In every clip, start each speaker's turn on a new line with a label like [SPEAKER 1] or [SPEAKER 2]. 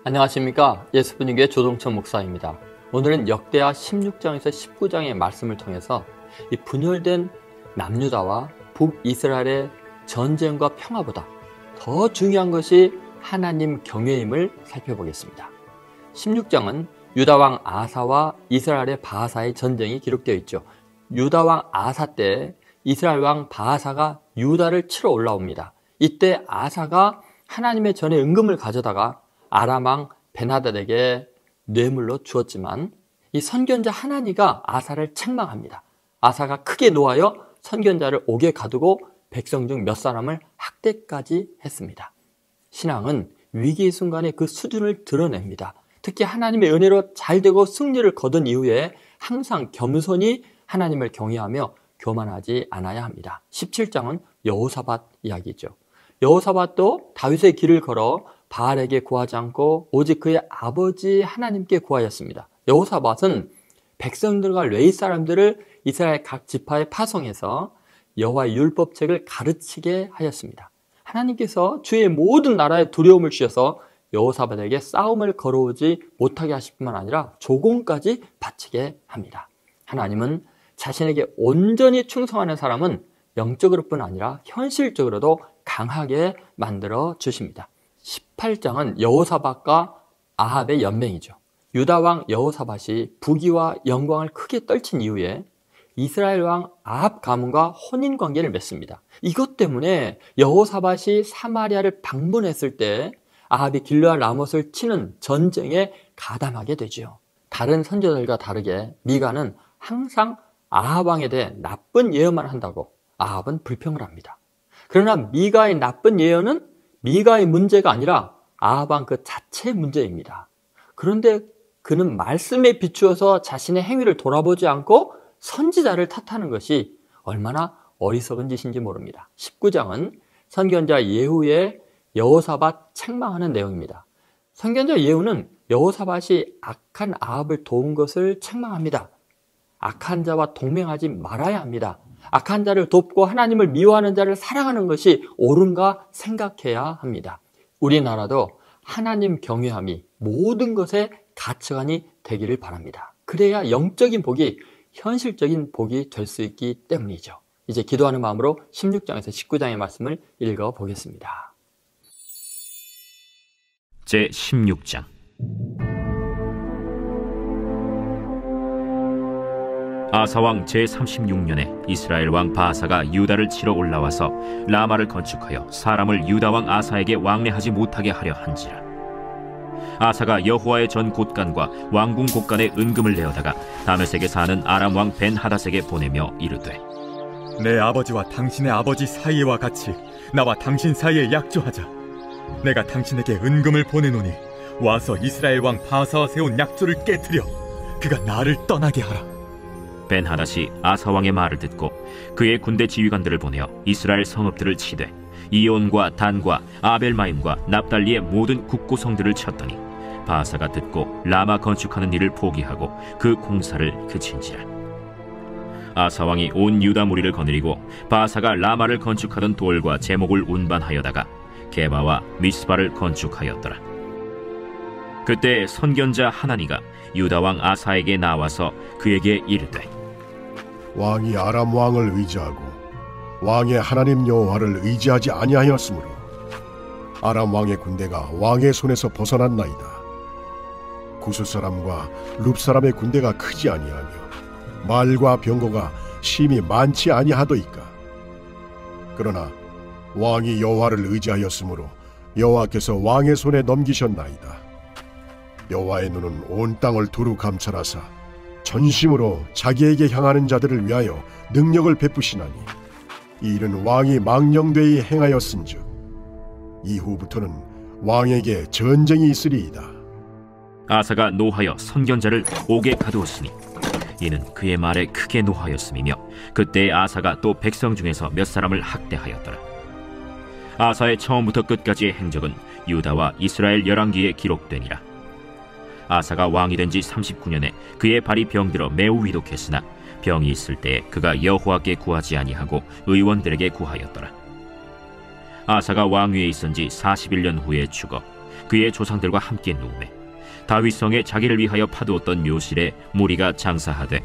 [SPEAKER 1] 안녕하십니까. 예수분위기의 조동천 목사입니다. 오늘은 역대하 16장에서 19장의 말씀을 통해서 이 분열된 남유다와 북이스라엘의 전쟁과 평화보다 더 중요한 것이 하나님 경외임을 살펴보겠습니다. 16장은 유다왕 아사와 이스라엘의 바하사의 전쟁이 기록되어 있죠. 유다왕 아사 때 이스라엘 왕 바하사가 유다를 치러 올라옵니다. 이때 아사가 하나님의 전에 은금을 가져다가 아람왕 벤하닷에게 뇌물로 주었지만 이 선견자 하나니가 아사를 책망합니다. 아사가 크게 노하여 선견자를 옥에 가두고 백성 중 몇 사람을 학대까지 했습니다. 신앙은 위기의 순간에 그 수준을 드러냅니다. 특히 하나님의 은혜로 잘되고 승리를 거둔 이후에 항상 겸손히 하나님을 경외하며 교만하지 않아야 합니다. 17장은 여호사밧 이야기죠. 여호사밧도 다윗의 길을 걸어 바알에게 구하지 않고 오직 그의 아버지 하나님께 구하였습니다. 여호사밧은 백성들과 레위 사람들을 이스라엘 각 지파에 파송해서 여호와의 율법책을 가르치게 하였습니다. 하나님께서 주의 모든 나라에 두려움을 주셔서 여호사밧에게 싸움을 걸어오지 못하게 하실 뿐만 아니라 조공까지 바치게 합니다. 하나님은 자신에게 온전히 충성하는 사람은 영적으로뿐 아니라 현실적으로도 강하게 만들어 주십니다. 18장은 여호사밧과 아합의 연맹이죠. 유다왕 여호사밧이 부귀와 영광을 크게 떨친 이후에 이스라엘 왕 아합 가문과 혼인관계를 맺습니다. 이것 때문에 여호사밧이 사마리아를 방문했을 때 아합이 길르앗 라못을 치는 전쟁에 가담하게 되죠. 다른 선지자들과 다르게 미가는 항상 아합 왕에 대해 나쁜 예언만 한다고 아합은 불평을 합니다. 그러나 미가의 나쁜 예언은 미가의 문제가 아니라 아합 왕 그 자체의 문제입니다. 그런데 그는 말씀에 비추어서 자신의 행위를 돌아보지 않고 선지자를 탓하는 것이 얼마나 어리석은 짓인지 모릅니다. 19장은 선견자 예후의 여호사밧 책망하는 내용입니다. 선견자 예후는 여호사밧이 악한 아합을 도운 것을 책망합니다. 악한 자와 동맹하지 말아야 합니다. 악한 자를 돕고 하나님을 미워하는 자를 사랑하는 것이 옳은가 생각해야 합니다. 우리나라도 하나님 경외함이 모든 것의 가치관이 되기를 바랍니다. 그래야 영적인 복이 현실적인 복이 될 수 있기 때문이죠. 이제 기도하는 마음으로 16장에서 19장의 말씀을 읽어보겠습니다.
[SPEAKER 2] 제16장 아사왕 제36년에 이스라엘 왕 바하사가 유다를 치러 올라와서 라마를 건축하여 사람을 유다왕 아사에게 왕래하지 못하게 하려 한지라. 아사가 여호와의 전 곳간과 왕궁 곳간에 은금을 내어다가 다메섹에 사는 아람 왕 벤하닷에게 보내며 이르되
[SPEAKER 3] 내 아버지와 당신의 아버지 사이와 같이 나와 당신 사이에 약조하자. 내가 당신에게 은금을 보내노니 와서 이스라엘 왕 바하사와 세운 약조를 깨뜨려 그가 나를 떠나게 하라.
[SPEAKER 2] 벤하닷이 아사 왕의 말을 듣고 그의 군대 지휘관들을 보내어 이스라엘 성읍들을 치되 이온과 단과 아벨마임과 납달리의 모든 국고성들을 쳤더니 바하사가 듣고 라마 건축하는 일을 포기하고 그 공사를 그친지라. 아사 왕이 온 유다 무리를 거느리고 바하사가 라마를 건축하던 돌과 제목을 운반하여다가 게바와 미스바를 건축하였더라. 그때 선견자 하나니가 유다 왕 아사에게 나와서 그에게 이르되
[SPEAKER 4] 왕이 아람 왕을 의지하고 왕의 하나님 여호와를 의지하지 아니하였으므로 아람 왕의 군대가 왕의 손에서 벗어났나이다. 구스 사람과 룹 사람의 군대가 크지 아니하며 말과 병거가 심히 많지 아니하도이까. 그러나 왕이 여호와를 의지하였으므로 여호와께서 왕의 손에 넘기셨나이다. 여호와의 눈은 온 땅을 두루 감찰하사 전심으로 자기에게 향하는 자들을 위하여 능력을 베푸시나니 이 일은 왕이 망령되이 행하였은즉 이후부터는 왕에게 전쟁이 있으리이다.
[SPEAKER 2] 아사가 노하여 선견자를 옥에 가두었으니 이는 그의 말에 크게 노하였음이며 그때 아사가 또 백성 중에서 몇 사람을 학대하였더라. 아사의 처음부터 끝까지의 행적은 유다와 이스라엘 열왕기에 기록되니라. 아사가 왕이 된 지 39년에 그의 발이 병들어 매우 위독했으나 병이 있을 때에 그가 여호와께 구하지 아니하고 의원들에게 구하였더라. 아사가 왕위에 있은 지 41년 후에 죽어 그의 조상들과 함께 누우매 다윗성에 자기를 위하여 파두었던 묘실에 무리가 장사하되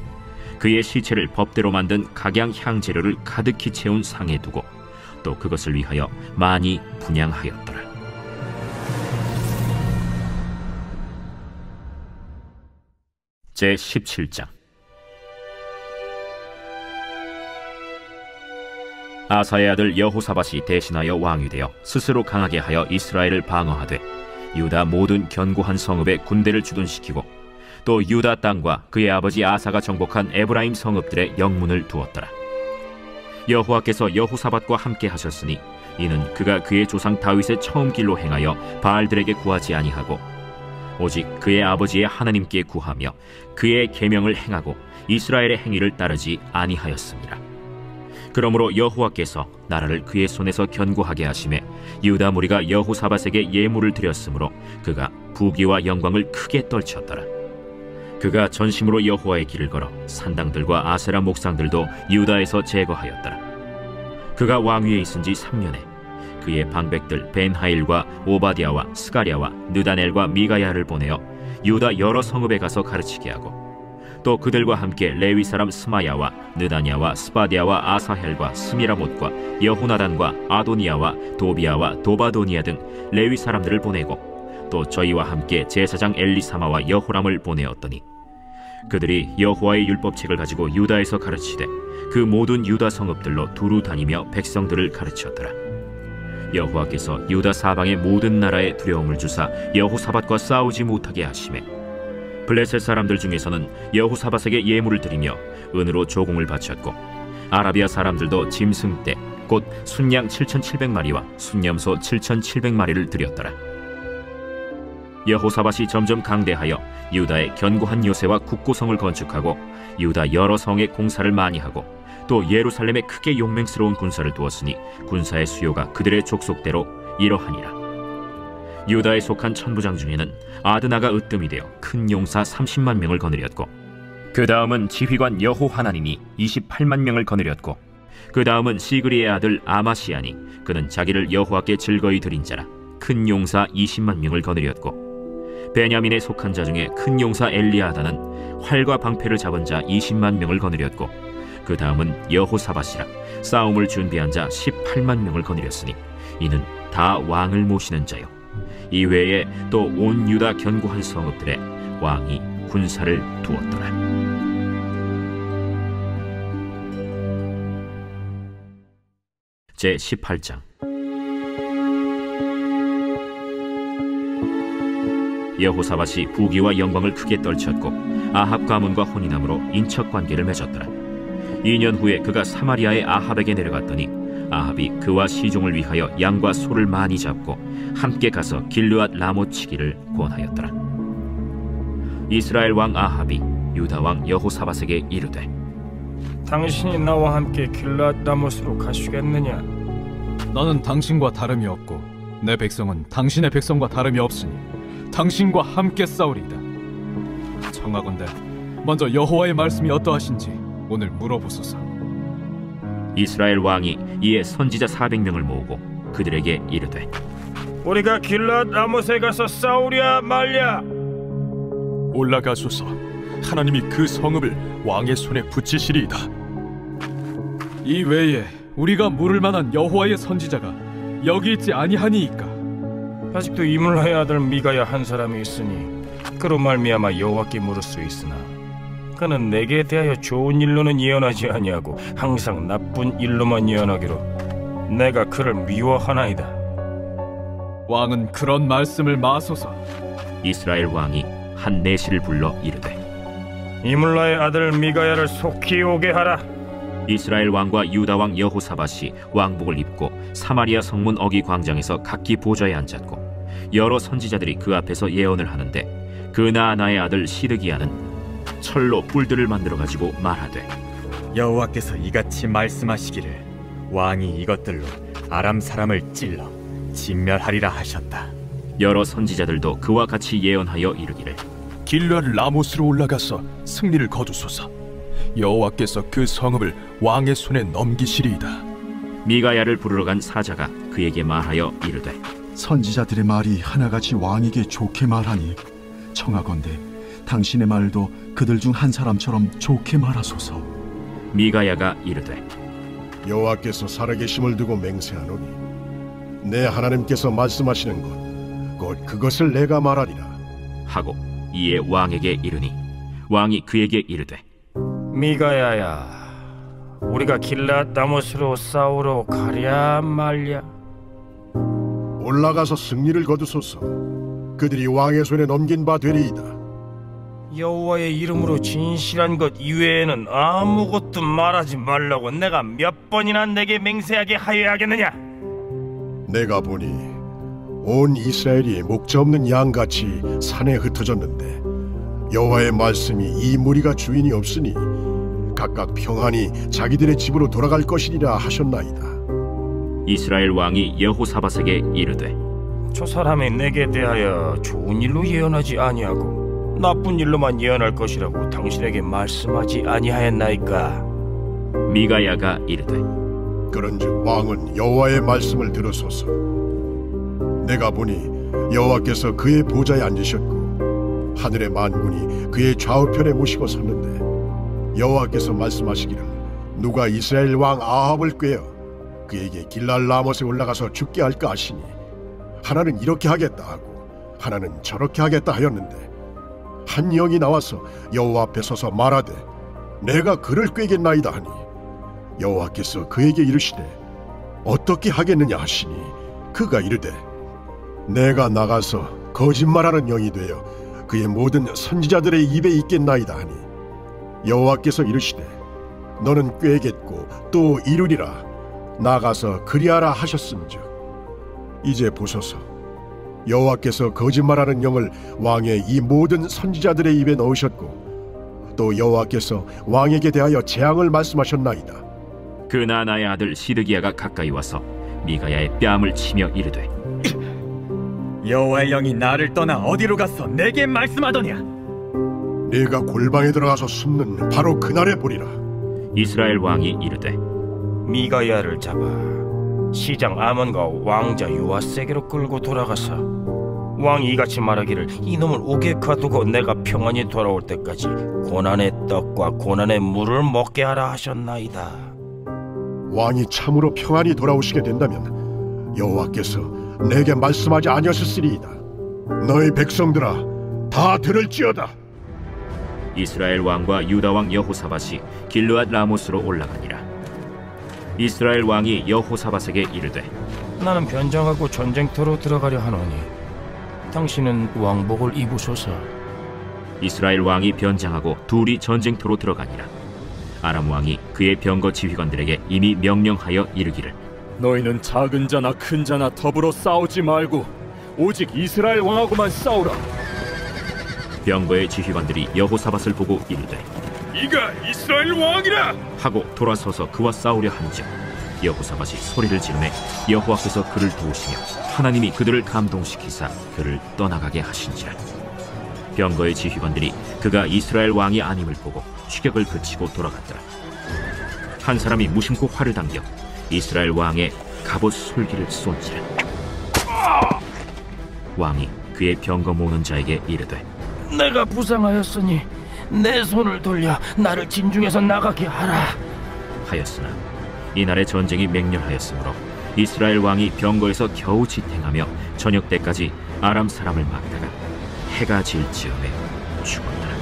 [SPEAKER 2] 그의 시체를 법대로 만든 각양 향재료를 가득히 채운 상에 두고 또 그것을 위하여 많이 분향하였더라. 제17장. 아사의 아들 여호사밧이 대신하여 왕이 되어 스스로 강하게 하여 이스라엘을 방어하되 유다 모든 견고한 성읍에 군대를 주둔시키고 또 유다 땅과 그의 아버지 아사가 정복한 에브라임 성읍들의 영문을 두었더라. 여호와께서 여호사밧과 함께 하셨으니 이는 그가 그의 조상 다윗의 처음 길로 행하여 바알들에게 구하지 아니하고 오직 그의 아버지의 하나님께 구하며 그의 계명을 행하고 이스라엘의 행위를 따르지 아니하였습니다. 그러므로 여호와께서 나라를 그의 손에서 견고하게 하심에 유다 무리가 여호사밧에게 예물을 드렸으므로 그가 부귀와 영광을 크게 떨쳤더라. 그가 전심으로 여호와의 길을 걸어 산당들과 아세라 목상들도 유다에서 제거하였더라. 그가 왕위에 있은 지 3년에 그의 방백들 벤하일과 오바디아와 스가랴와 느다넬과 미가야를 보내어 유다 여러 성읍에 가서 가르치게 하고 또 그들과 함께 레위 사람 스마야와 느다냐와 스바디아와 아사헬과 스미라못과 여호나단과 아도니아와 도비아와 도바도니아 등 레위 사람들을 보내고 또 저희와 함께 제사장 엘리사마와 여호람을 보내었더니 그들이 여호와의 율법책을 가지고 유다에서 가르치되 그 모든 유다 성읍들로 두루 다니며 백성들을 가르쳤더라. 여호와께서 유다 사방의 모든 나라에 두려움을 주사 여호사밧과 싸우지 못하게 하시매 블레셋 사람들 중에서는 여호사밧에게 예물을 드리며 은으로 조공을 바쳤고 아라비아 사람들도 짐승떼 곧 순양 7,700마리와 순염소 7,700마리를 드렸더라. 여호사밧이 점점 강대하여 유다의 견고한 요새와 국고성을 건축하고 유다 여러 성에 공사를 많이 하고 또 예루살렘에 크게 용맹스러운 군사를 두었으니 군사의 수요가 그들의 족속대로 이러하니라. 유다에 속한 천부장 중에는 아드나가 으뜸이 되어 큰 용사 30만 명을 거느렸고 그 다음은 지휘관 여호하나님이 28만 명을 거느렸고 그 다음은 시그리의 아들 아마시아니 그는 자기를 여호와께 즐거이 드린 자라 큰 용사 20만 명을 거느렸고 베냐민에 속한 자 중에 큰 용사 엘리아다는 활과 방패를 잡은 자 20만 명을 거느렸고 그 다음은 여호사밧이라 싸움을 준비한 자 18만 명을 거느렸으니 이는 다 왕을 모시는 자요 이외에 또 온 유다 견고한 성읍들에 왕이 군사를 두었더라. 제18장. 여호사밧이 부귀와 영광을 크게 떨쳤고 아합 가문과 혼인함으로 인척관계를 맺었더라. 2년 후에 그가 사마리아의 아합에게 내려갔더니 아합이 그와 시종을 위하여 양과 소를 많이 잡고 함께 가서 길르앗 라못 치기를 권하였더라. 이스라엘 왕 아합이 유다 왕 여호사밧에게 이르되
[SPEAKER 5] 당신이 나와 함께 길르앗 라못으로 가시겠느냐?
[SPEAKER 6] 나는 당신과 다름이 없고 내 백성은 당신의 백성과 다름이 없으니 당신과 함께 싸우리이다. 청하건대 먼저 여호와의 말씀이 어떠하신지 오늘 물어보소서.
[SPEAKER 2] 이스라엘 왕이 이에 선지자 400명을 모으고 그들에게 이르되
[SPEAKER 5] 우리가 길르앗 라못에 가서 싸우랴 말랴?
[SPEAKER 7] 올라가소서. 하나님이 그 성읍을 왕의 손에 붙이시리이다.
[SPEAKER 6] 이 외에 우리가 물을 만한 여호와의 선지자가 여기 있지 아니하니이까?
[SPEAKER 5] 아직도 이물라의 아들 미가야 한 사람이 있으니 그로 말미암아 여호와께 물을 수 있으나 그는 내게 대하여 좋은 일로는 예언하지 아니하고 항상 나쁜 일로만 예언하기로 내가 그를 미워하나이다.
[SPEAKER 6] 왕은 그런 말씀을 마소서.
[SPEAKER 2] 이스라엘 왕이 한 내시를 불러 이르되
[SPEAKER 5] 이물라의 아들 미가야를 속히 오게 하라.
[SPEAKER 2] 이스라엘 왕과 유다 왕 여호사밧이 왕복을 입고 사마리아 성문 어기 광장에서 각기 보좌에 앉았고 여러 선지자들이 그 앞에서 예언을 하는데 그 나아나의 아들 시드기야는 철로 뿔들을 만들어 가지고 말하되
[SPEAKER 3] 여호와께서 이같이 말씀하시기를 왕이 이것들로 아람 사람을 찔러 진멸하리라 하셨다.
[SPEAKER 2] 여러 선지자들도 그와 같이 예언하여 이르기를
[SPEAKER 7] 길르앗 라못으로 올라가서 승리를 거두소서. 여호와께서 그 성읍을 왕의 손에 넘기시리이다.
[SPEAKER 2] 미가야를 부르러 간 사자가 그에게 말하여 이르되
[SPEAKER 8] 선지자들의 말이 하나같이 왕에게 좋게 말하니 청하건대 당신의 말도 그들 중 한 사람처럼 좋게 말하소서.
[SPEAKER 2] 미가야가 이르되
[SPEAKER 4] 여호와께서 살아계심을 두고 맹세하노니 내 하나님께서 말씀하시는 것 곧 그것을 내가 말하리라
[SPEAKER 2] 하고 이에 왕에게 이르니 왕이 그에게 이르되
[SPEAKER 5] 미가야야, 우리가 길앗 라못으로 싸우러 가랴 말랴?
[SPEAKER 4] 올라가서 승리를 거두소서. 그들이 왕의 손에 넘긴 바 되리이다.
[SPEAKER 5] 여호와의 이름으로 진실한 것 이외에는 아무것도 말하지 말라고 내가 몇 번이나 내게 맹세하게 하여야겠느냐?
[SPEAKER 4] 내가 보니 온 이스라엘이 목자 없는 양같이 산에 흩어졌는데 여호와의 말씀이 이 무리가 주인이 없으니 각각 평안히 자기들의 집으로 돌아갈 것이리라 하셨나이다.
[SPEAKER 2] 이스라엘 왕이 여호사밧에게 이르되
[SPEAKER 5] 저 사람이 내게 대하여 좋은 일로 예언하지 아니하고 나쁜 일로만 예언할 것이라고 당신에게 말씀하지 아니하였나이까?
[SPEAKER 2] 미가야가 이르되
[SPEAKER 4] 그런즉 왕은 여호와의 말씀을 들으소서. 내가 보니 여호와께서 그의 보좌에 앉으셨고 하늘의 만군이 그의 좌우편에 모시고 섰는데 여호와께서 말씀하시기를 누가 이스라엘 왕 아합을 꾀어 그에게 길랄 라못에 올라가서 죽게 할까 하시니 하나는 이렇게 하겠다 하고 하나는 저렇게 하겠다 하였는데 한 영이 나와서 여호와 앞에 서서 말하되 내가 그를 꾀겠나이다 하니 여호와께서 그에게 이르시되 어떻게 하겠느냐 하시니 그가 이르되 내가 나가서 거짓말하는 영이 되어 그의 모든 선지자들의 입에 있겠나이다 하니 여호와께서 이르시되 너는 꾀겠고 또 이루리라 나가서 그리하라 하셨음즉 이제 보소서 여호와께서 거짓말하는 영을 왕의 이 모든 선지자들의 입에 넣으셨고 또 여호와께서 왕에게 대하여 재앙을 말씀하셨나이다.
[SPEAKER 2] 그 나나의 아들 시드기야가 가까이 와서 미가야의 뺨을 치며 이르되
[SPEAKER 3] 여호와의 영이 나를 떠나 어디로 갔어 내게 말씀하더냐?
[SPEAKER 4] 네가 골방에 들어가서 숨는 바로 그날에 보리라.
[SPEAKER 2] 이스라엘 왕이 이르되
[SPEAKER 5] 미가야를 잡아 시장 아몬과 왕자 요아세게로 끌고 돌아가서 왕이 이같이 말하기를 이놈을 옥에 가두고 내가 평안히 돌아올 때까지 고난의 떡과 고난의 물을 먹게 하라 하셨나이다.
[SPEAKER 4] 왕이 참으로 평안히 돌아오시게 된다면 여호와께서 내게 말씀하지 아니하셨으리이다. 너희 백성들아 다 들을지어다.
[SPEAKER 2] 이스라엘 왕과 유다 왕 여호사밧이 길르앗 라못으로 올라가니라. 이스라엘 왕이 여호사밧에게 이르되
[SPEAKER 5] 나는 변장하고 전쟁터로 들어가려 하노니 당신은 왕복을 입으소서.
[SPEAKER 2] 이스라엘 왕이 변장하고 둘이 전쟁터로 들어가니라. 아람 왕이 그의 병거 지휘관들에게 이미 명령하여 이르기를
[SPEAKER 7] 너희는 작은 자나 큰 자나 더불어 싸우지 말고 오직 이스라엘 왕하고만 싸우라.
[SPEAKER 2] 병거의 지휘관들이 여호사밧을 보고 이르되
[SPEAKER 7] 이가 이스라엘 왕이라
[SPEAKER 2] 하고 돌아서서 그와 싸우려 한즉 여호사밧이 소리를 지르매 여호와께서 그를 도우시며 하나님이 그들을 감동시키사 그를 떠나가게 하신지라. 병거의 지휘관들이 그가 이스라엘 왕이 아님을 보고 추격을 그치고 돌아갔더라. 한 사람이 무심코 활을 당겨 이스라엘 왕의 갑옷 솔기를 쏜지라. 왕이 그의 병거 모는 자에게 이르되
[SPEAKER 5] 내가 부상하였으니 내 손을 돌려 나를 진중에서 나가게 하라
[SPEAKER 2] 하였으나 이날의 전쟁이 맹렬하였으므로 이스라엘 왕이 병거에서 겨우 지탱하며 저녁 때까지 아람 사람을 막다가 해가 질 즈음에 죽었더라.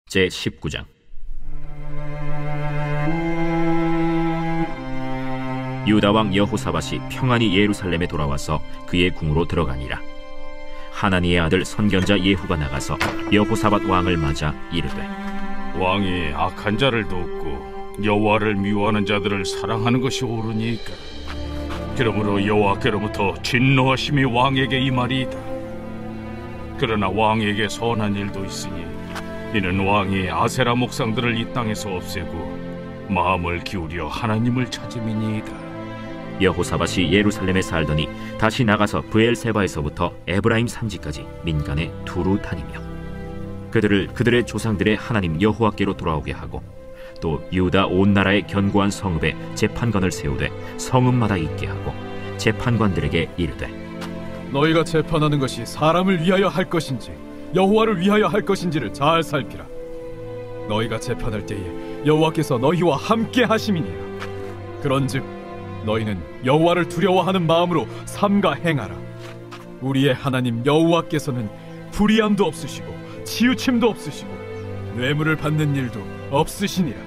[SPEAKER 2] 제19장. 유다 왕 여호사밧이 평안히 예루살렘에 돌아와서 그의 궁으로 들어가니라. 하나니의 아들 선견자 예후가 나가서 여호사밧 왕을 맞아 이르되
[SPEAKER 9] 왕이 악한 자를 돕고 여호와를 미워하는 자들을 사랑하는 것이 옳으니까 그러므로 여호와께로부터 진노하심이 왕에게 임하리이다. 그러나 왕에게 선한 일도 있으니 이는 왕이 아세라 목상들을 이 땅에서 없애고 마음을 기울여 하나님을 찾음이니이다.
[SPEAKER 2] 여호사밧이 예루살렘에 살더니 다시 나가서 브엘세바에서부터 에브라임 산지까지 민간에 두루 다니며 그들을 그들의 조상들의 하나님 여호와께로 돌아오게 하고 또 유다 온 나라의 견고한 성읍에 재판관을 세우되 성읍마다 있게 하고 재판관들에게 이르되
[SPEAKER 6] 너희가 재판하는 것이 사람을 위하여 할 것인지 여호와를 위하여 할 것인지를 잘 살피라. 너희가 재판할 때에 여호와께서 너희와 함께 하심이니라. 그런즉 너희는 여호와를 두려워하는 마음으로 삼가 행하라. 우리의 하나님 여호와께서는 불의함도 없으시고 치우침도 없으시고 뇌물을 받는 일도 없으시니라.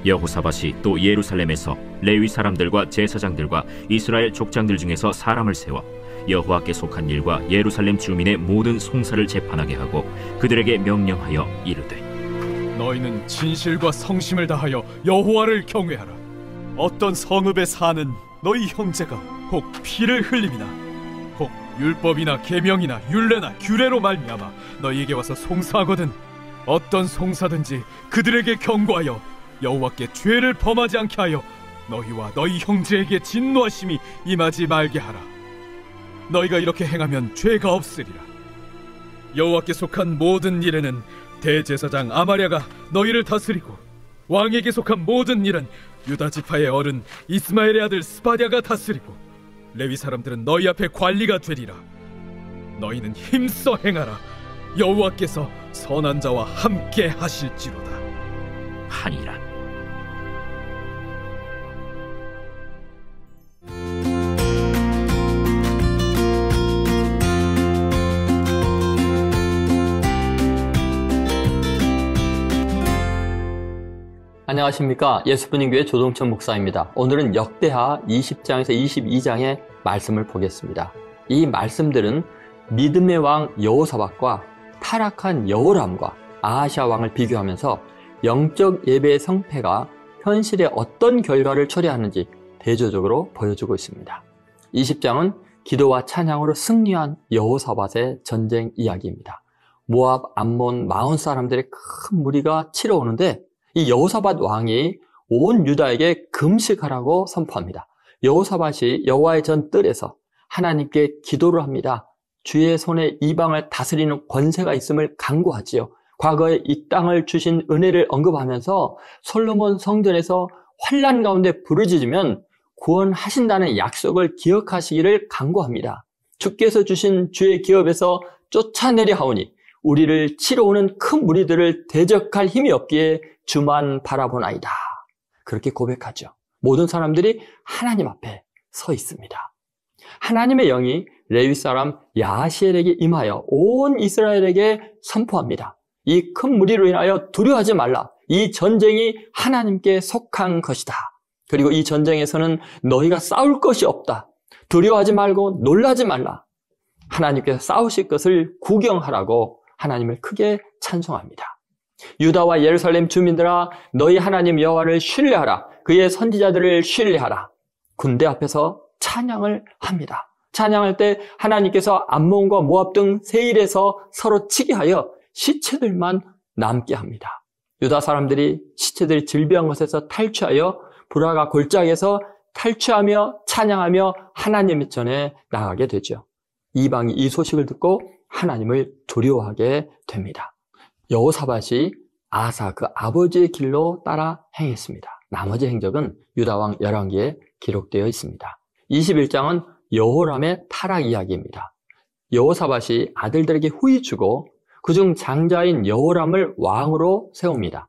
[SPEAKER 2] 여호사밧이 또 예루살렘에서 레위 사람들과 제사장들과 이스라엘 족장들 중에서 사람을 세워 여호와께 속한 일과 예루살렘 주민의 모든 송사를 재판하게 하고 그들에게 명령하여 이르되
[SPEAKER 6] 너희는 진실과 성심을 다하여 여호와를 경외하라. 어떤 성읍에 사는 너희 형제가 혹 피를 흘림이나 혹 율법이나 계명이나 율례나 규례로 말미암아 너희에게 와서 송사하거든 어떤 송사든지 그들에게 경고하여 여호와께 죄를 범하지 않게 하여 너희와 너희 형제에게 진노하심이 임하지 말게 하라. 너희가 이렇게 행하면 죄가 없으리라. 여호와께 속한 모든 일에는 대제사장 아마랴가 너희를 다스리고 왕에게 속한 모든 일은 유다 지파의 어른 이스마엘의 아들 스바랴가 다스리고 레위 사람들은 너희 앞에 관리가 되리라. 너희는 힘써 행하라. 여호와께서 선한 자와 함께 하실지로다
[SPEAKER 2] 하니라.
[SPEAKER 1] 안녕하십니까. 예수분인교회 조동천 목사입니다. 오늘은 역대하 20장에서 22장의 말씀을 보겠습니다. 이 말씀들은 믿음의 왕 여호사밧과 타락한 여호람과 아하시아 왕을 비교하면서 영적 예배의 성패가 현실에 어떤 결과를 초래하는지 대조적으로 보여주고 있습니다. 20장은 기도와 찬양으로 승리한 여호사밧의 전쟁 이야기입니다. 모압, 암몬, 마온 사람들의 큰 무리가 치러 오는데 이 여호사밧 왕이 온 유다에게 금식하라고 선포합니다. 여호사밧이 여호와의 전 뜰에서 하나님께 기도를 합니다. 주의 손에 이방을 다스리는 권세가 있음을 간구하지요. 과거에 이 땅을 주신 은혜를 언급하면서 솔로몬 성전에서 환난 가운데 부르짖으면 구원하신다는 약속을 기억하시기를 간구합니다. 주께서 주신 주의 기업에서 쫓아내려 하오니 우리를 치러 오는 큰 무리들을 대적할 힘이 없기에 주만 바라보나이다. 그렇게 고백하죠. 모든 사람들이 하나님 앞에 서 있습니다. 하나님의 영이 레위 사람 야하시엘에게 임하여 온 이스라엘에게 선포합니다. 이 큰 무리로 인하여 두려워하지 말라. 이 전쟁이 하나님께 속한 것이다. 그리고 이 전쟁에서는 너희가 싸울 것이 없다. 두려워하지 말고 놀라지 말라. 하나님께서 싸우실 것을 구경하라고 하나님을 크게 찬송합니다. 유다와 예루살렘 주민들아 너희 하나님 여호와를 신뢰하라. 그의 선지자들을 신뢰하라. 군대 앞에서 찬양을 합니다. 찬양할 때 하나님께서 암몬과 모압 등 세일에서 서로 치게 하여 시체들만 남게 합니다. 유다 사람들이 시체들이 질비한 곳에서 탈취하여 불화가 골짜기에서 탈취하며 찬양하며 하나님 전에 나가게 되죠. 이방이 이 소식을 듣고 하나님을 두려워하게 됩니다. 여호사밧이 아사 그 아버지의 길로 따라 행했습니다. 나머지 행적은 유다왕 열왕기에 기록되어 있습니다. 21장은 여호람의 타락 이야기입니다. 여호사밧이 아들들에게 후히 주고 그중 장자인 여호람을 왕으로 세웁니다.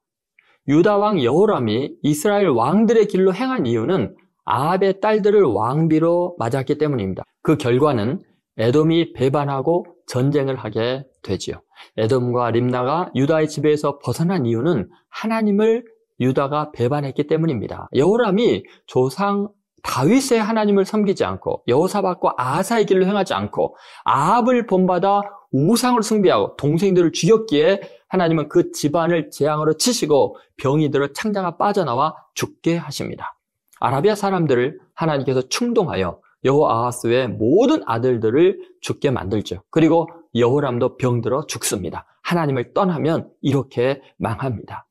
[SPEAKER 1] 유다왕 여호람이 이스라엘 왕들의 길로 행한 이유는 아합의 딸들을 왕비로 맞았기 때문입니다. 그 결과는 에돔이 배반하고 전쟁을 하게 되지요. 에돔과 림나가 유다의 지배에서 벗어난 이유는 하나님을 유다가 배반했기 때문입니다. 여호람이 조상 다윗의 하나님을 섬기지 않고 여호사밧과 아하사의 길로 행하지 않고 아합을 본받아 우상을 숭배하고 동생들을 죽였기에 하나님은 그 집안을 재앙으로 치시고 병이 들어 창자가 빠져나와 죽게 하십니다. 아라비아 사람들을 하나님께서 충동하여 여호아하스의 모든 아들들을 죽게 만들죠. 그리고 여호람도 병들어 죽습니다. 하나님을 떠나면 이렇게 망합니다.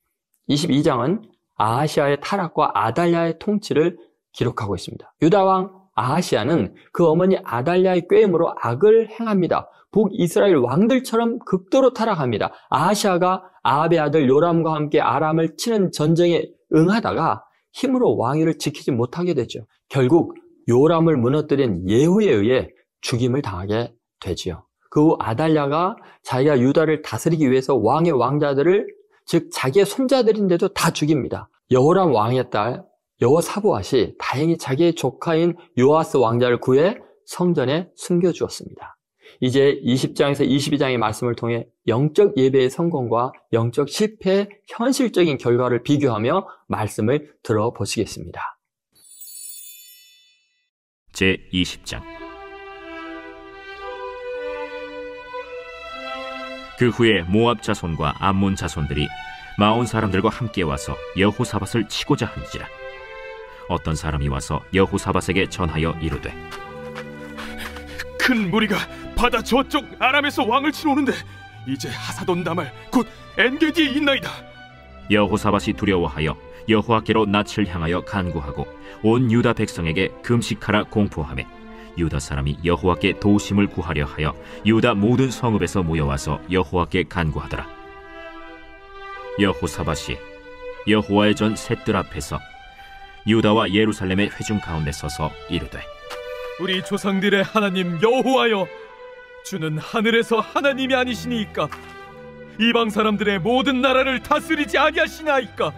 [SPEAKER 1] 22장은 아하시아의 타락과 아달랴의 통치를 기록하고 있습니다. 유다왕 아하시아는 그 어머니 아달랴의 꾀임으로 악을 행합니다. 북이스라엘 왕들처럼 극도로 타락합니다. 아하시아가 아합의 아들 요람과 함께 아람을 치는 전쟁에 응하다가 힘으로 왕위를 지키지 못하게 되죠. 결국 요람을 무너뜨린 예후에 의해 죽임을 당하게 되지요. 그 후 아달랴가 자기가 유다를 다스리기 위해서 왕의 왕자들을, 즉 자기의 손자들인데도 다 죽입니다. 여호람 왕의 딸 여호사보앗이 다행히 자기의 조카인 요아스 왕자를 구해 성전에 숨겨주었습니다. 이제 20장에서 22장의 말씀을 통해 영적 예배의 성공과 영적 실패의 현실적인 결과를 비교하며 말씀을 들어보시겠습니다.
[SPEAKER 2] 제20장. 그 후에 모압 자손과 암몬 자손들이 마온 사람들과 함께 와서 여호사밧을 치고자 한지라. 어떤 사람이 와서 여호사밧에게 전하여 이르되,
[SPEAKER 7] 큰 무리가 바다 저쪽 아람에서 왕을 치러 오는데 이제 하사돈 다말 곧 엔게디에 있나이다.
[SPEAKER 2] 여호사밧이 두려워하여 여호와께로 낯을 향하여 간구하고 온 유다 백성에게 금식하라 공포하매 유다 사람이 여호와께 도우심을 구하려 하여 유다 모든 성읍에서 모여와서 여호와께 간구하더라. 여호사밧이 여호와의 전 셋들 앞에서 유다와 예루살렘의 회중 가운데 서서 이르되,
[SPEAKER 6] 우리 조상들의 하나님 여호와여, 주는 하늘에서 하나님이 아니시니이까? 이방 사람들의 모든 나라를 다스리지 아니하시나이까?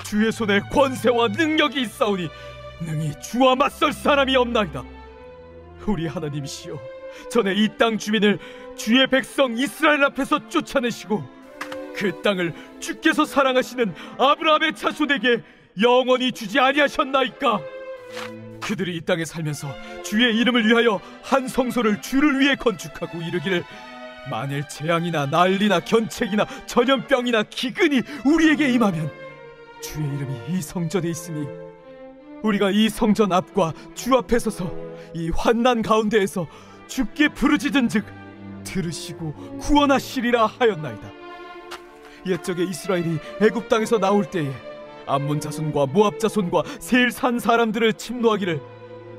[SPEAKER 6] 주의 손에 권세와 능력이 있사오니 능히 주와 맞설 사람이 없나이다. 우리 하나님이시여, 전에 이 땅 주민을 주의 백성 이스라엘 앞에서 쫓아내시고 그 땅을 주께서 사랑하시는 아브라함의 자손에게 영원히 주지 아니하셨나이까? 그들이 이 땅에 살면서 주의 이름을 위하여 한 성소를 주를 위해 건축하고 이르기를, 만일 재앙이나 난리나 견책이나 전염병이나 기근이 우리에게 임하면 주의 이름이 이 성전에 있으니 우리가 이 성전 앞과 주 앞에 서서 이 환난 가운데에서 주께 부르짖은즉 들으시고 구원하시리라 하였나이다. 옛적에 이스라엘이 애굽 땅에서 나올 때에 암몬 자손과 모압 자손과 세일 산 사람들을 침노하기를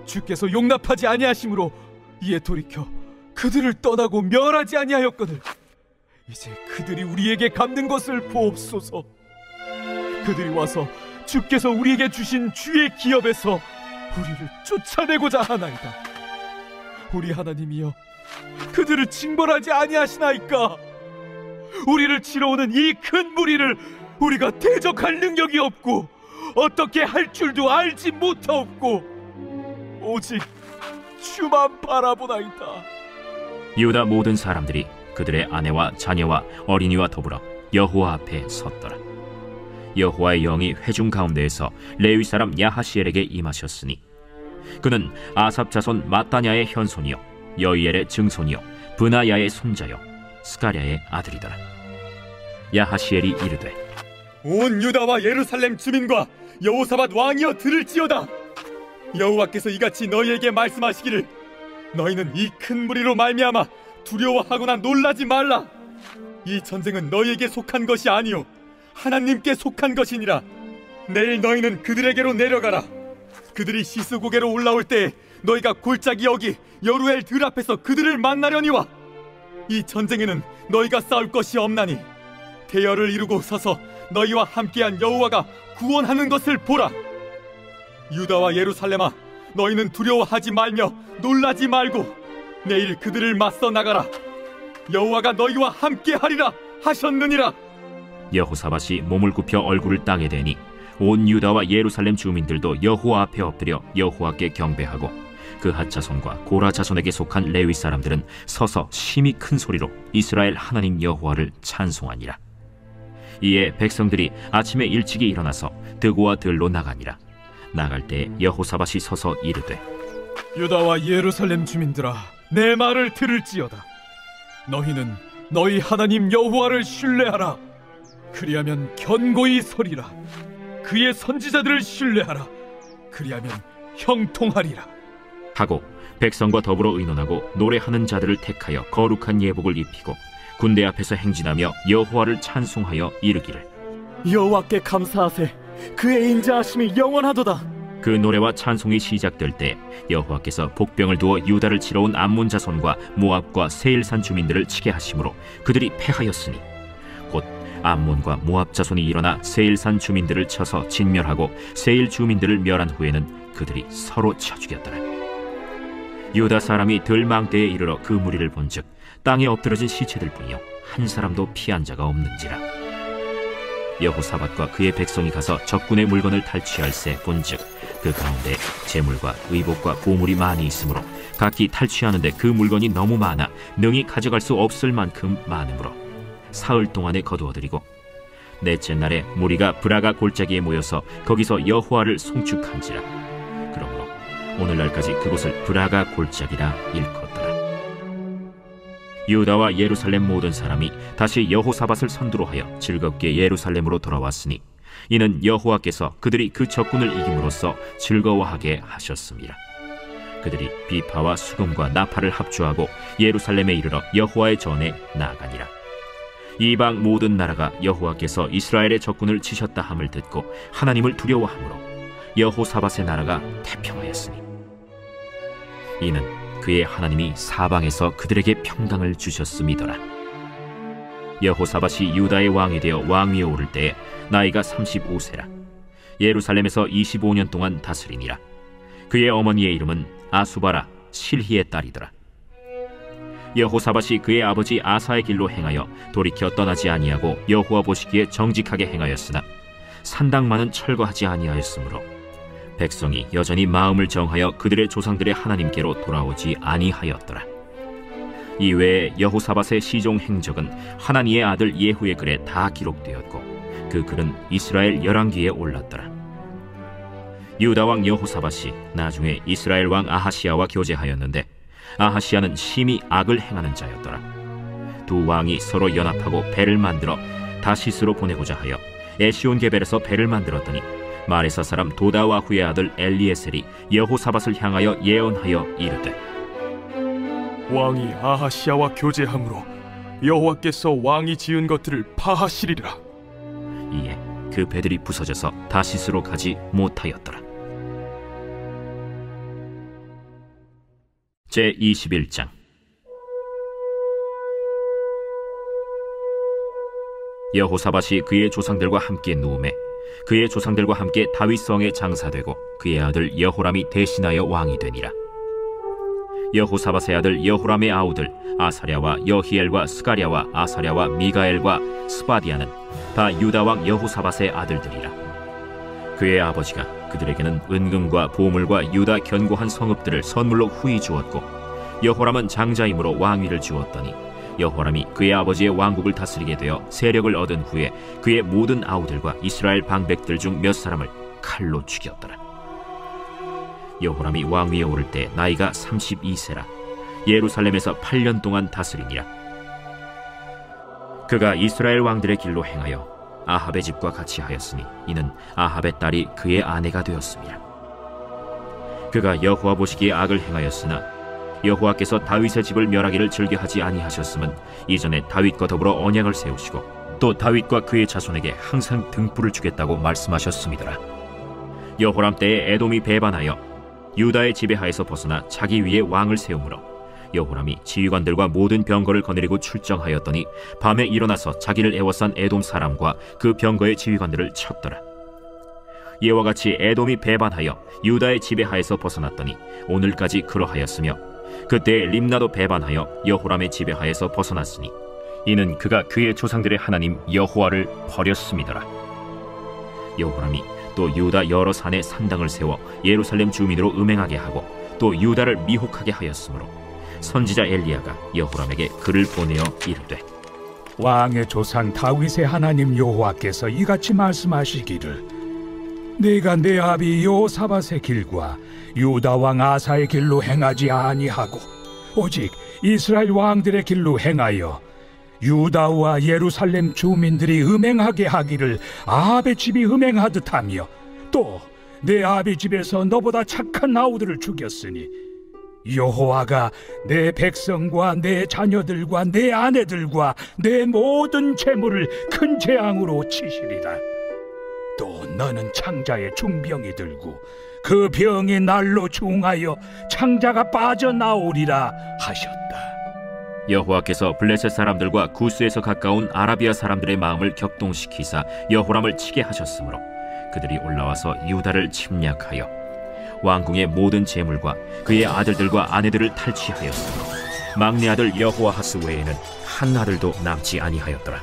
[SPEAKER 6] 주께서 용납하지 아니하심으로 이에 돌이켜 그들을 떠나고 멸하지 아니하였거늘 이제 그들이 우리에게 갚는 것을 보옵소서. 그들이 와서 주께서 우리에게 주신 주의 기업에서 우리를 쫓아내고자 하나이다. 우리 하나님이여, 그들을 징벌하지 아니하시나이까? 우리를 치러 오는 이 큰 무리를 우리가 대적할 능력이 없고 어떻게 할 줄도 알지 못하옵고 오직 주만 바라보나이다.
[SPEAKER 2] 유다 모든 사람들이 그들의 아내와 자녀와 어린이와 더불어 여호와 앞에 섰더라. 여호와의 영이 회중 가운데에서 레위 사람 야하시엘에게 임하셨으니 그는 아삽 자손 마따냐의 현손이요 여이엘의 증손이요 브나야의 손자요 스가랴의 아들이더라. 야하시엘이 이르되,
[SPEAKER 3] 온 유다와 예루살렘 주민과 여호사밧 왕이여 들을지어다. 여호와께서 이같이 너희에게 말씀하시기를, 너희는 이 큰 무리로 말미암아 두려워하거나 놀라지 말라. 이 전쟁은 너희에게 속한 것이 아니요 하나님께 속한 것이니라. 내일 너희는 그들에게로 내려가라. 그들이 시스고개로 올라올 때에 너희가 골짜기 여기 여루엘 들 앞에서 그들을 만나려니와 이 전쟁에는 너희가 싸울 것이 없나니 대열을 이루고 서서 너희와 함께한 여호와가 구원하는 것을 보라. 유다와 예루살렘아, 너희는 두려워하지 말며 놀라지 말고 내일 그들을 맞서 나가라. 여호와가 너희와 함께하리라 하셨느니라.
[SPEAKER 2] 여호사밧이 몸을 굽혀 얼굴을 땅에 대니 온 유다와 예루살렘 주민들도 여호와 앞에 엎드려 여호와께 경배하고 그 핫 자손과 고라 자손에게 속한 레위 사람들은 서서 심히 큰 소리로 이스라엘 하나님 여호와를 찬송하니라. 이에 백성들이 아침에 일찍이 일어나서 드고와 들로 나가니라. 나갈 때 여호사밧이 서서 이르되,
[SPEAKER 6] 유다와 예루살렘 주민들아, 내 말을 들을지어다. 너희는 너희 하나님 여호와를 신뢰하라. 그리하면 견고히 서리라. 그의 선지자들을 신뢰하라. 그리하면 형통하리라.
[SPEAKER 2] 하고 백성과 더불어 의논하고 노래하는 자들을 택하여 거룩한 예복을 입히고 군대 앞에서 행진하며 여호와를 찬송하여 이르기를,
[SPEAKER 10] 여호와께 감사하세. 그의 인자하심이 영원하도다.
[SPEAKER 2] 그 노래와 찬송이 시작될 때 여호와께서 복병을 두어 유다를 치러 온 암몬 자손과 모압과 세일산 주민들을 치게 하심으로 그들이 패하였으니 곧 암몬과 모압 자손이 일어나 세일산 주민들을 쳐서 진멸하고 세일 주민들을 멸한 후에는 그들이 서로 쳐 죽였더라. 유다 사람이 들망대에 이르러 그 무리를 본즉 땅에 엎드러진 시체들뿐이요 한 사람도 피한 자가 없는지라. 여호사밧과 그의 백성이 가서 적군의 물건을 탈취할새 본즉 그 가운데 재물과 의복과 보물이 많이 있으므로 각기 탈취하는데 그 물건이 너무 많아 능히 가져갈 수 없을 만큼 많으므로 사흘 동안에 거두어들이고 넷째 날에 무리가 브라가 골짜기에 모여서 거기서 여호와를 송축한지라. 그러므로 오늘날까지 그곳을 브라가 골짜기라 일컫더라. 유다와 예루살렘 모든 사람이 다시 여호사밧을 선두로 하여 즐겁게 예루살렘으로 돌아왔으니 이는 여호와께서 그들이 그 적군을 이김으로써 즐거워하게 하셨습니다. 그들이 비파와 수금과 나팔을 합주하고 예루살렘에 이르러 여호와의 전에 나아가니라. 이방 모든 나라가 여호와께서 이스라엘의 적군을 치셨다 함을 듣고 하나님을 두려워하므로 여호사밧의 나라가 태평하였으니 이는 그의 하나님이 사방에서 그들에게 평강을 주셨음이더라. 여호사밧이 유다의 왕이 되어 왕위에 오를 때에 나이가 35세라. 예루살렘에서 25년 동안 다스리니라. 그의 어머니의 이름은 아수바라 실히의 딸이더라. 여호사밧이 그의 아버지 아사의 길로 행하여 돌이켜 떠나지 아니하고 여호와 보시기에 정직하게 행하였으나 산당만은 철거하지 아니하였으므로 백성이 여전히 마음을 정하여 그들의 조상들의 하나님께로 돌아오지 아니하였더라. 이외에 여호사밧의 시종 행적은 하나니의 아들 예후의 글에 다 기록되었고 그 글은 이스라엘 열왕기에 올랐더라. 유다 왕 여호사밧이 나중에 이스라엘 왕 아하시야와 교제하였는데 아하시야는 심히 악을 행하는 자였더라. 두 왕이 서로 연합하고 배를 만들어 다시스로 보내고자 하여 에시온 게벨에서 배를 만들었더니 마레사 사람 도다와후의 아들 엘리에셀이 여호사밧을 향하여 예언하여 이르되
[SPEAKER 7] 왕이 아하시야와 교제함으로 여호와께서 왕이 지은 것들을 파하시리라.
[SPEAKER 2] 이에 그 배들이 부서져서 다시스로 가지 못하였더라. 제21장. 여호사밧이 그의 조상들과 함께 누우매 그의 조상들과 함께 다윗성에 장사되고 그의 아들 여호람이 대신하여 왕이 되니라. 여호사밧의 아들 여호람의 아우들 아사랴와 여히엘과 스가랴와 아사랴와 미가엘과 스바디아는 다 유다왕 여호사밧의 아들들이라. 그의 아버지가 그들에게는 은금과 보물과 유다 견고한 성읍들을 선물로 후히 주었고 여호람은 장자이므로 왕위를 주었더니 여호람이 그의 아버지의 왕국을 다스리게 되어 세력을 얻은 후에 그의 모든 아우들과 이스라엘 방백들 중 몇 사람을 칼로 죽였더라. 여호람이 왕위에 오를 때 나이가 32세라. 예루살렘에서 8년 동안 다스리니라. 그가 이스라엘 왕들의 길로 행하여 아합의 집과 같이 하였으니 이는 아합의 딸이 그의 아내가 되었습니다. 그가 여호와 보시기에 악을 행하였으나 여호와께서 다윗의 집을 멸하기를 즐겨하지 아니하셨음은 이전에 다윗과 더불어 언약을 세우시고 또 다윗과 그의 자손에게 항상 등불을 주겠다고 말씀하셨음이더라. 여호람 때에 에돔이 배반하여 유다의 지배하에서 벗어나 자기 위에 왕을 세우므로 여호람이 지휘관들과 모든 병거를 거느리고 출정하였더니 밤에 일어나서 자기를 애워싼 에돔 사람과 그 병거의 지휘관들을 쳤더라. 이와 같이 에돔이 배반하여 유다의 지배하에서 벗어났더니 오늘까지 그러하였으며 그때 림나도 배반하여 여호람의 지배하에서 벗어났으니 이는 그가 그의 조상들의 하나님 여호와를 버렸음이더라. 여호람이 또 유다 여러 산에 산당을 세워 예루살렘 주민으로 음행하게 하고 또 유다를 미혹하게 하였으므로 선지자 엘리야가 여호람에게 글을 보내어 이르되
[SPEAKER 10] 왕의 조상 다윗의 하나님 여호와께서 이같이 말씀하시기를 내가 내 아비 여호사밧의 길과 유다 왕 아사의 길로 행하지 아니하고 오직 이스라엘 왕들의 길로 행하여 유다와 예루살렘 주민들이 음행하게 하기를 아합의 집이 음행하듯 하며 또 내 아비 집에서 너보다 착한 아우들을 죽였으니 여호와가 내 백성과 내 자녀들과 내 아내들과 내 모든 재물을 큰 재앙으로 치시리라. 또 너는 창자에 중병이 들고 그 병이 날로 중하여 창자가 빠져나오리라 하셨다.
[SPEAKER 2] 여호와께서 블레셋 사람들과 구스에서 가까운 아라비아 사람들의 마음을 격동시키사 여호람을 치게 하셨으므로 그들이 올라와서 유다를 침략하여 왕궁의 모든 재물과 그의 아들들과 아내들을 탈취하였으므로 막내 아들 여호아하스 외에는 한 아들도 남지 아니하였더라.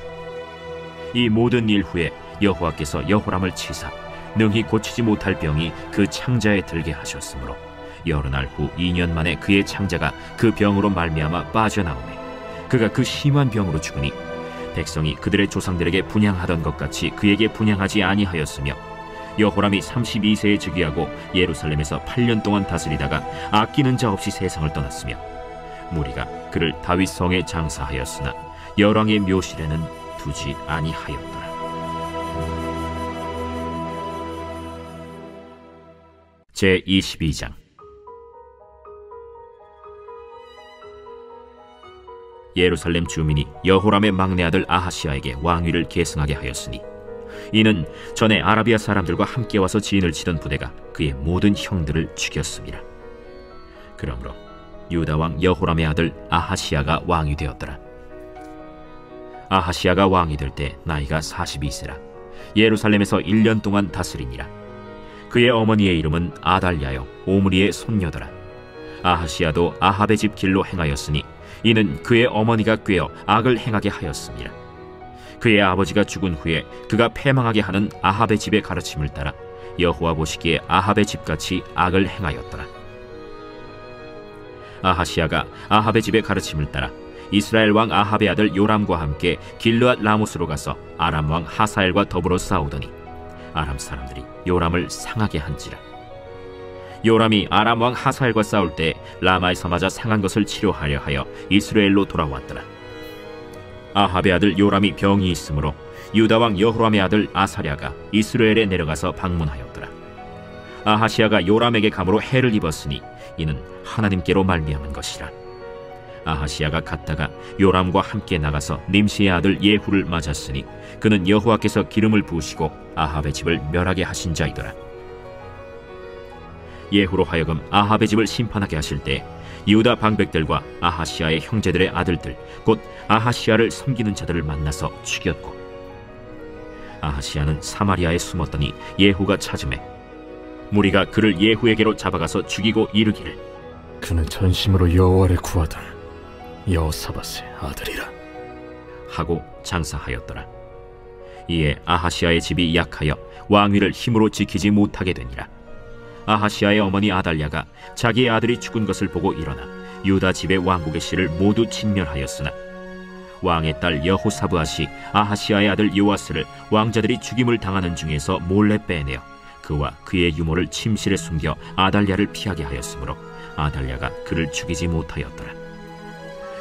[SPEAKER 2] 이 모든 일 후에 여호와께서 여호람을 치사 능히 고치지 못할 병이 그 창자에 들게 하셨으므로 여러 날 후 2년 만에 그의 창자가 그 병으로 말미암아 빠져나오매 그가 그 심한 병으로 죽으니 백성이 그들의 조상들에게 분향하던 것 같이 그에게 분향하지 아니하였으며 여호람이 32세에 즉위하고 예루살렘에서 8년 동안 다스리다가 아끼는 자 없이 세상을 떠났으며 무리가 그를 다윗 성에 장사하였으나 열왕의 묘실에는 두지 아니하였더라. 제 22장. 예루살렘 주민이 여호람의 막내 아들 아하시야에게 왕위를 계승하게 하였으니 이는 전에 아라비아 사람들과 함께 와서 진을 치던 부대가 그의 모든 형들을 죽였습니다. 그러므로 유다 왕 여호람의 아들 아하시야가 왕이 되었더라. 아하시야가 왕이 될 때 나이가 42세라 예루살렘에서 1년 동안 다스리니라. 그의 어머니의 이름은 아달랴요 오므리의 손녀더라. 아하시야도 아합의 집 길로 행하였으니 이는 그의 어머니가 꾀어 악을 행하게 하였습니다. 그의 아버지가 죽은 후에 그가 패망하게 하는 아합의 집의 가르침을 따라 여호와 보시기에 아합의 집같이 악을 행하였더라. 아하시야가 아합의 집의 가르침을 따라 이스라엘 왕 아합의 아들 요람과 함께 길르앗 라모스로 가서 아람 왕 하사엘과 더불어 싸우더니 아람 사람들이 요람을 상하게 한지라. 요람이 아람 왕 하사엘과 싸울 때 라마에서 맞아 상한 것을 치료하려 하여 이스라엘로 돌아왔더라. 아합의 아들 요람이 병이 있으므로 유다 왕 여호람의 아들 아사랴가 이스라엘에 내려가서 방문하였더라. 아하시야가 요람에게 감으로 해를 입었으니 이는 하나님께로 말미암은 것이라. 아하시야가 갔다가 요람과 함께 나가서 님시의 아들 예후를 맞았으니 그는 여호와께서 기름을 부으시고 아합의 집을 멸하게 하신 자이더라. 예후로 하여금 아합의 집을 심판하게 하실 때 유다 방백들과 아하시야의 형제들의 아들들 곧 아하시야를 섬기는 자들을 만나서 죽였고 아하시야는 사마리아에 숨었더니 예후가 찾음에 무리가 그를 예후에게로 잡아가서 죽이고 이르기를
[SPEAKER 11] 그는 전심으로 여호와를 구하던 여호사밧의 아들이라
[SPEAKER 2] 하고 장사하였더라. 이에 아하시야의 집이 약하여 왕위를 힘으로 지키지 못하게 되니라. 아하시야의 어머니 아달랴가 자기의 아들이 죽은 것을 보고 일어나 유다 집의 왕국의 씨를 모두 진멸하였으나 왕의 딸 여호사브앗이 아하시야의 아들 요아스를 왕자들이 죽임을 당하는 중에서 몰래 빼내어 그와 그의 유모를 침실에 숨겨 아달랴를 피하게 하였으므로 아달랴가 그를 죽이지 못하였더라.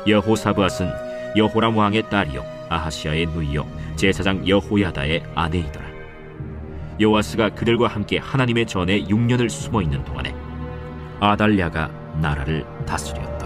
[SPEAKER 2] 여호사브앗은 여호람 왕의 딸이요 아하시야의 누이요 제사장 여호야다의 아내이더라. 요아스가 그들과 함께 하나님의 전에 6년을 숨어있는 동안에 아달랴가 나라를 다스렸다.